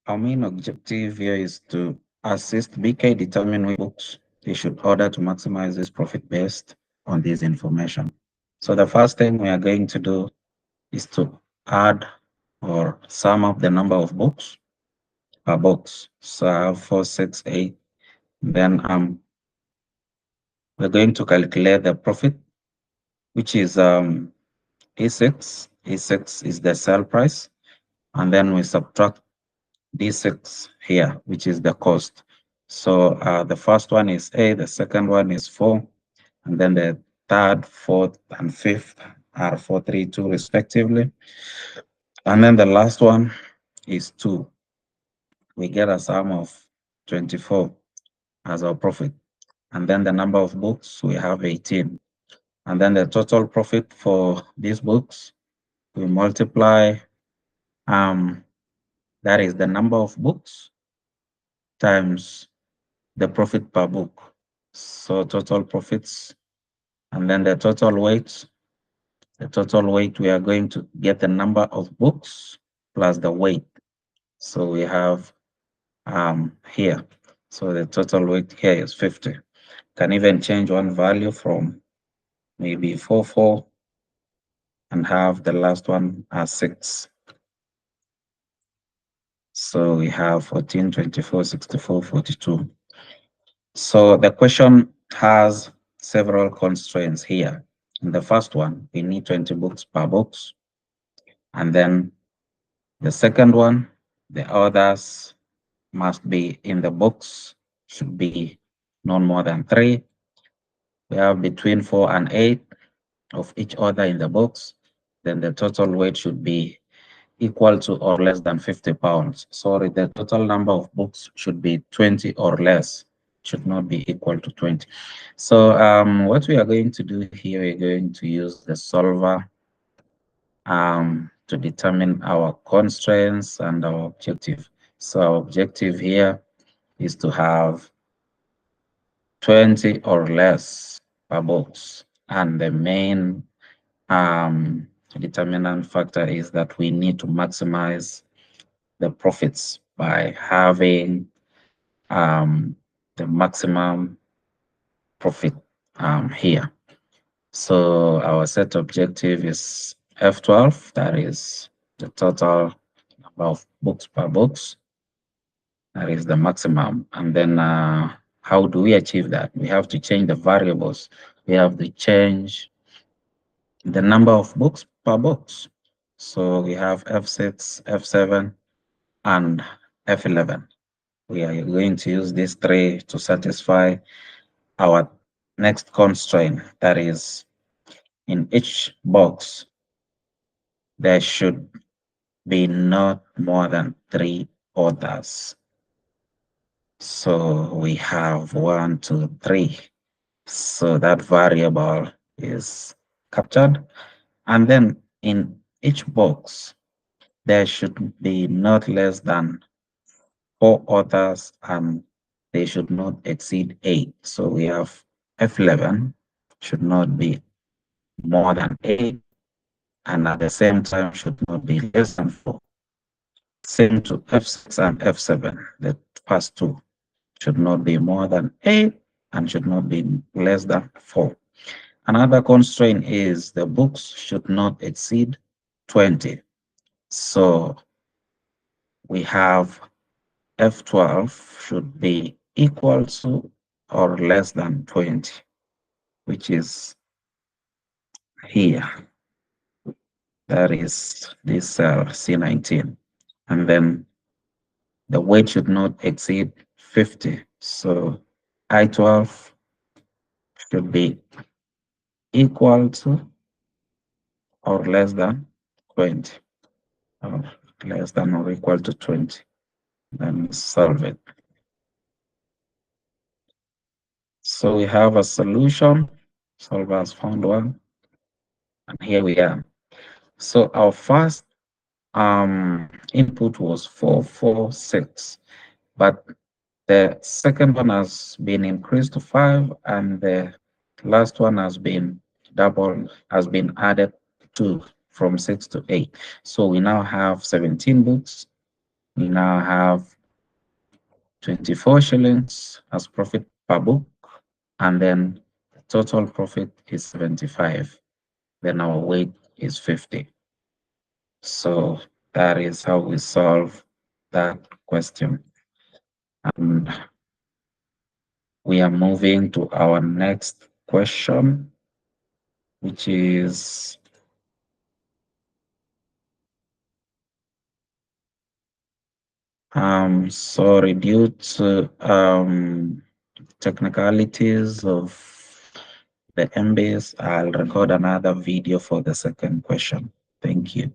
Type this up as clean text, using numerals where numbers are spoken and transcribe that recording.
Our main objective here is to assist BK determine which books they should order to maximize this profit based on this information. So the first thing we are going to do is to add or sum up the number of books per box. So I have 4, 6, 8. Then we're going to calculate the profit, which is E6. E6 is the sell price. And then we subtract D6 here, which is the cost. So the first one is A, the second one is 4, and then the third, fourth, and fifth are 4, 3, 2 respectively. And then the last one is 2. We get a sum of 24 as our profit. And then the number of books, we have 18. And then the total profit for these books, we multiply, that is the number of books times the profit per book. So total profits, and then the total weight. The total weight, we are going to get the number of books plus the weight. So we have here. So the total weight here is 50. Can even change one value from maybe 44 and have the last one as 6. So we have 14, 24, 64, 42. So the question has several constraints here. In the first one, we need 20 books per box. And then the second one, the others must be in the box, should be no more than 3. We have between 4 and 8 of each other in the box. Then the total weight should be equal to or less than 50 pounds. Sorry, the total number of books should be 20 or less, should not be equal to 20. So what we are going to do here, we're going to use the solver to determine our constraints and our objective. So our objective here is to have 20 or less per box. And the main determinant factor is that we need to maximize the profits by having the maximum profit here. So our set objective is F12, that is the total number of books per box. That is the maximum. And then how do we achieve that? We have to change the variables. We have to change the number of books per box. So we have F6, F7, and F11. We are going to use these 3 to satisfy our next constraint. That is, in each box, there should be not more than 3 orders. So we have 1, 2, 3. So that variable is captured. And then in each box, there should be not less than 4 orders and they should not exceed 8. So we have F11 should not be more than 8 and at the same time should not be less than 4. Same to F6 and F7, the first 2 should not be more than 8 and should not be less than 4. Another constraint is the books should not exceed 20. So we have F12 should be equal to or less than 20, which is here. That is this cell C19. And then the weight should not exceed 50. So I12 should be equal to or less than 20, or less than or equal to 20. Then solve it. So we have a solution. Solver has found one. And here we are. So our first input was 446, but the second one has been increased to 5, and the last one has been added to from 6 to 8. So we now have 17 books we now have 24 shillings as profit per book, and then the total profit is 75. Then our weight is 50. So that is how we solve that question. And we are moving to our next question, which is sorry, due to technicalities of the MBase, I'll record another video for the second question. Thank you.